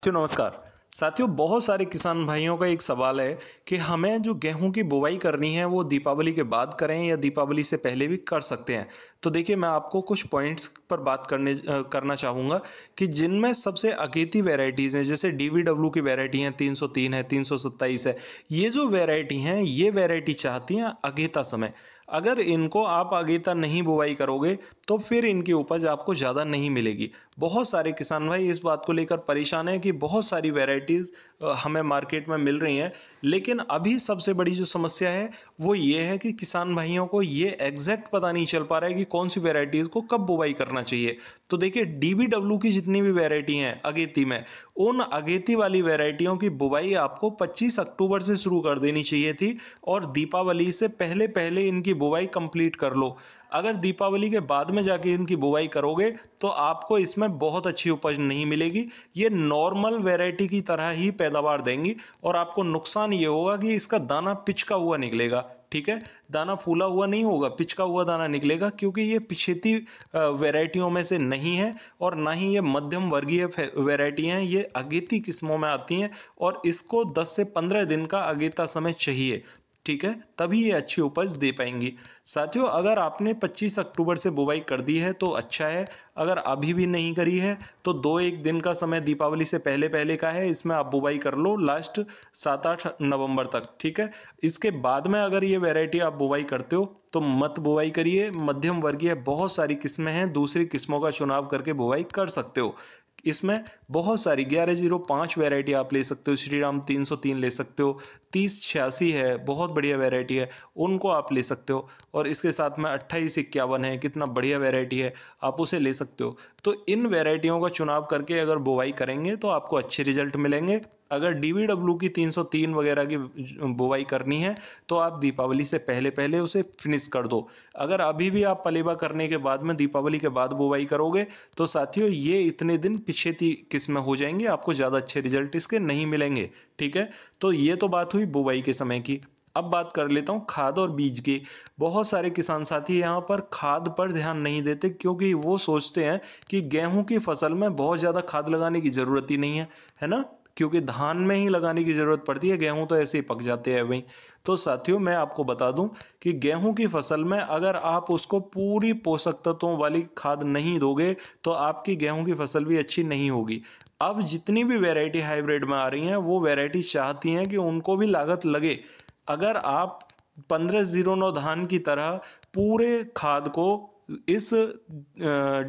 साथियों नमस्कार। साथियों बहुत सारे किसान भाइयों का एक सवाल है कि हमें जो गेहूं की बुवाई करनी है वो दीपावली के बाद करें या दीपावली से पहले भी कर सकते हैं। तो देखिए मैं आपको कुछ पॉइंट्स पर बात करना चाहूँगा कि जिनमें सबसे अगेती वैरायटीज़ हैं, जैसे डीवीडब्ल्यू की वैरायटी है 303 है 327 है। ये जो वैरायटी हैं ये वैरायटी चाहती हैं अगेता समय। अगर इनको आप अगेता नहीं बुवाई करोगे तो फिर इनकी उपज आपको ज़्यादा नहीं मिलेगी। बहुत सारे किसान भाई इस बात को लेकर परेशान हैं कि बहुत सारी वैरायटीज़ हमें मार्केट में मिल रही हैं, लेकिन अभी सबसे बड़ी जो समस्या है वो ये है कि किसान भाइयों को ये एग्जैक्ट पता नहीं चल पा रहा है कि कौन सी वैरायटीज़ को कब बुवाई करना चाहिए। तो देखिए डीबीडब्ल्यू की जितनी भी वैरायटी हैं अगेती में, उन अगेती वाली वैरायटियों की बुवाई आपको 25 अक्टूबर से शुरू कर देनी चाहिए थी और दीपावली से पहले पहले इनकी बुवाई कंप्लीट कर लो। अगर दीपावली के बाद में जाके इनकी बुवाई करोगे तो आपको इसमें बहुत अच्छी उपज नहीं मिलेगी। ये नॉर्मल वैरायटी की तरह ही पैदावार देंगी और आपको नुकसान ये होगा कि इसका दाना पिचका हुआ निकलेगा। ठीक है, दाना फूला हुआ नहीं होगा, पिचका हुआ दाना निकलेगा, क्योंकि ये पिछेती वैरायटियों में से नहीं है और ना ही ये मध्यम वर्गीय वैरायटी हैं। ये अगेती किस्मों में आती हैं और इसको 10 से 15 दिन का अगेता समय चाहिए। ठीक है, तभी ये अच्छी उपज दे पाएंगी। साथियों अगर आपने 25 अक्टूबर से बुवाई कर दी है तो अच्छा है। अगर अभी भी नहीं करी है तो 2-1 दिन का समय दीपावली से पहले पहले का है, इसमें आप बुवाई कर लो लास्ट 7-8 नवंबर तक। ठीक है, इसके बाद में अगर ये वैरायटी आप बुवाई करते हो तो मत बुवाई करिए। मध्यम वर्गीय बहुत सारी किस्में हैं, दूसरी किस्मों का चुनाव करके बुवाई कर सकते हो। इसमें बहुत सारी 1105 वैरायटी आप ले सकते हो, श्रीराम 303 ले सकते हो, 3086 है, बहुत बढ़िया वैरायटी है, उनको आप ले सकते हो। और इसके साथ में 2851 है, कितना बढ़िया वैरायटी है, आप उसे ले सकते हो। तो इन वैरायटियों का चुनाव करके अगर बुवाई करेंगे तो आपको अच्छे रिजल्ट मिलेंगे। अगर डीवीडब्ल्यू की 303 वगैरह की बुवाई करनी है तो आप दीपावली से पहले पहले उसे फिनिश कर दो। अगर अभी भी आप पलेबा करने के बाद में दीपावली के बाद बुवाई करोगे तो साथियों ये इतने दिन पिछेती किस्में हो जाएंगी, आपको ज़्यादा अच्छे रिजल्ट इसके नहीं मिलेंगे। ठीक है, तो ये तो बात हुई बुवाई के समय की। अब बात कर लेता हूँ खाद और बीज की। बहुत सारे किसान साथी यहाँ पर खाद पर ध्यान नहीं देते, क्योंकि वो सोचते हैं कि गेहूं की फसल में बहुत ज़्यादा खाद लगाने की ज़रूरत ही नहीं है ना, क्योंकि धान में ही लगाने की ज़रूरत पड़ती है, गेहूं तो ऐसे ही पक जाते हैं वहीं। तो साथियों मैं आपको बता दूं कि गेहूं की फसल में अगर आप उसको पूरी पोषक तत्वों वाली खाद नहीं दोगे तो आपकी गेहूं की फसल भी अच्छी नहीं होगी। अब जितनी भी वैरायटी हाइब्रिड में आ रही हैं वो वैरायटी चाहती हैं कि उनको भी लागत लगे। अगर आप 1509 धान की तरह पूरे खाद को इस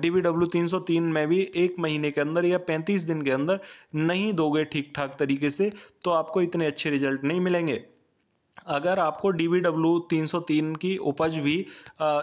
डीबीडब्ल्यू 303 में भी 1 महीने के अंदर या 35 दिन के अंदर नहीं दोगे ठीक ठाक तरीके से, तो आपको इतने अच्छे रिजल्ट नहीं मिलेंगे। अगर आपको डीबीडब्ल्यू 303 की उपज भी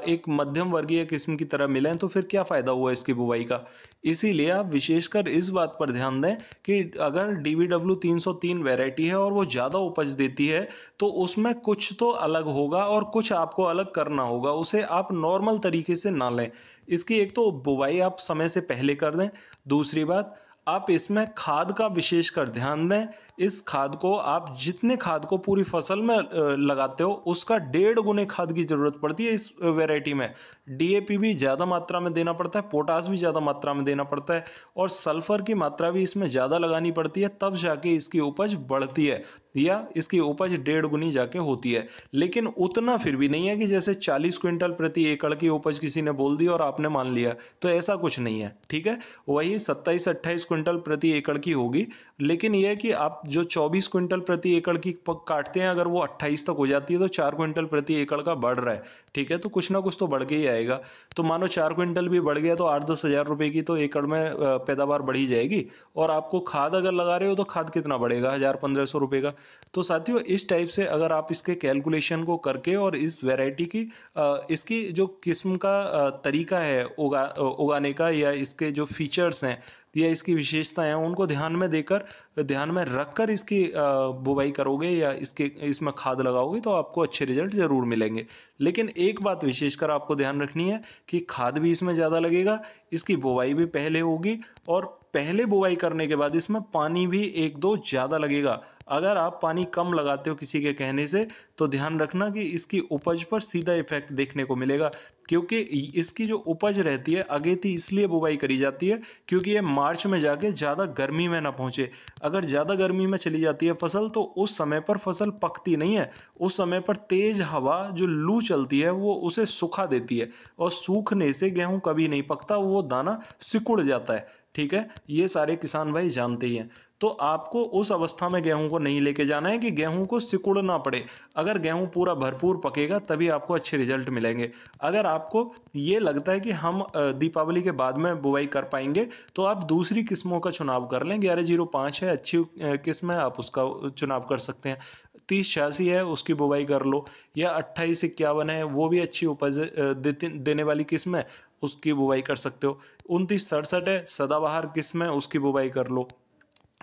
एक मध्यम वर्गीय किस्म की तरह मिले तो फिर क्या फ़ायदा हुआ इसकी बुवाई का। इसीलिए आप विशेषकर इस बात पर ध्यान दें कि अगर डीबीडब्ल्यू 303 वैरायटी है और वो ज़्यादा उपज देती है तो उसमें कुछ तो अलग होगा और कुछ आपको अलग करना होगा, उसे आप नॉर्मल तरीके से ना लें। इसकी एक तो बुवाई आप समय से पहले कर दें। दूसरी बात, आप इसमें खाद का विशेषकर ध्यान दें। इस खाद को आप जितने खाद को पूरी फसल में लगाते हो उसका 1.5 गुने खाद की ज़रूरत पड़ती है इस वैरायटी में। डीएपी भी ज़्यादा मात्रा में देना पड़ता है, पोटास भी ज़्यादा मात्रा में देना पड़ता है और सल्फर की मात्रा भी इसमें ज़्यादा लगानी पड़ती है, तब जाके इसकी उपज बढ़ती है या इसकी उपज 1.5 गुनी जाके होती है। लेकिन उतना फिर भी नहीं है कि जैसे 40 क्विंटल प्रति एकड़ की उपज किसी ने बोल दी और आपने मान लिया, तो ऐसा कुछ नहीं है। ठीक है, वही 27-28 क्विंटल प्रति एकड़ की होगी। लेकिन यह है कि आप जो 24 क्विंटल प्रति एकड़ की काटते हैं, अगर वो 28 तक हो जाती है तो 4 क्विंटल प्रति एकड़ का बढ़ रहा है। ठीक है, तो कुछ ना कुछ तो बढ़ के ही आएगा। तो मानो 4 क्विंटल भी बढ़ गया तो 8-10 हज़ार रुपए की तो एकड़ में पैदावार बढ़ी जाएगी। और आपको खाद अगर लगा रहे हो तो खाद कितना बढ़ेगा, 1000-1500 रुपए का। तो साथियों इस टाइप से अगर आप इसके कैलकुलेशन को करके और इस वैरायटी की इसकी जो किस्म का तरीका है उगाने का, या इसके जो फीचर्स हैं या इसकी विशेषताएं हैं, उनको ध्यान में रखकर इसकी बुवाई करोगे या इसमें खाद लगाओगे तो आपको अच्छे रिजल्ट ज़रूर मिलेंगे। लेकिन एक बात विशेषकर आपको ध्यान रखनी है कि खाद भी इसमें ज़्यादा लगेगा, इसकी बुवाई भी पहले होगी और पहले बुवाई करने के बाद इसमें पानी भी 1-2 ज़्यादा लगेगा। अगर आप पानी कम लगाते हो किसी के कहने से तो ध्यान रखना कि इसकी उपज पर सीधा इफ़ेक्ट देखने को मिलेगा, क्योंकि इसकी जो उपज रहती है अगेती इसलिए बुवाई करी जाती है क्योंकि ये मार्च में जाके ज़्यादा गर्मी में ना पहुँचे। अगर ज़्यादा गर्मी में चली जाती है फसल तो उस समय पर फसल पकती नहीं है। उस समय पर तेज़ हवा जो लू चलती है वो उसे सुखा देती है और सूखने से गेहूँ कभी नहीं पकता, वो दाना सिकुड़ जाता है। ठीक है? ये सारे किसान भाई जानते ही हैं। तो आपको उस अवस्था में गेहूँ को नहीं लेके जाना है कि गेहूँ को सिकुड़ना पड़े। अगर गेहूँ पूरा भरपूर पकेगा तभी आपको अच्छे रिजल्ट मिलेंगे। अगर आपको ये लगता है कि हम दीपावली के बाद में बुवाई कर पाएँगे तो आप दूसरी किस्मों का चुनाव कर लें। 1105 है, अच्छी किस्म है, आप उसका चुनाव कर सकते हैं। 3086 है, उसकी बुवाई कर लो, या 2851 है, वो भी अच्छी उपज देने वाली किस्म है, उसकी बुवाई कर सकते हो। 2967 है, सदाबहार किस्म है, उसकी बुवाई कर लो।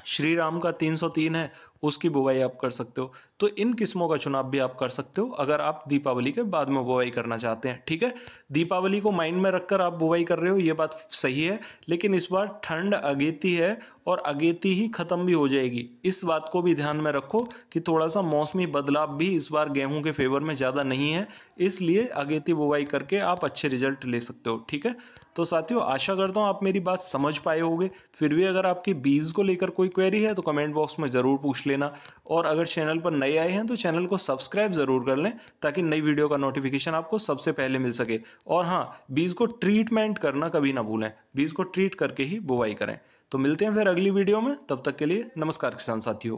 श्री राम का 303 है, उसकी बुवाई आप कर सकते हो। तो इन किस्मों का चुनाव भी आप कर सकते हो अगर आप दीपावली के बाद में बुवाई करना चाहते हैं। ठीक है? दीपावली को माइंड में रखकर आप बुवाई कर रहे हो, ये बात सही है, लेकिन इस बार ठंड अगेती है और अगेती ही खत्म भी हो जाएगी। इस बात को भी ध्यान में रखो कि थोड़ा-सा मौसमी बदलाव भी इस बार गेहूँ के फ़ेवर में ज़्यादा नहीं है, इसलिए अगेती बुवाई करके आप अच्छे रिज़ल्ट ले सकते हो। ठीक है? तो साथियों, आशा करता हूँ आप मेरी बात समझ पाए होंगे। फिर भी अगर आपकी बीज को लेकर कोई क्वेरी है तो कमेंट बॉक्स में ज़रूर पूछ लेना, और अगर चैनल पर नए आए हैं तो चैनल को सब्सक्राइब ज़रूर कर लें ताकि नई वीडियो का नोटिफिकेशन आपको सबसे पहले मिल सके। और हाँ, बीज को ट्रीटमेंट करना कभी ना भूलें, बीज को ट्रीट करके ही बुवाई करें। तो मिलते हैं फिर अगली वीडियो में, तब तक के लिए नमस्कार किसान साथियों।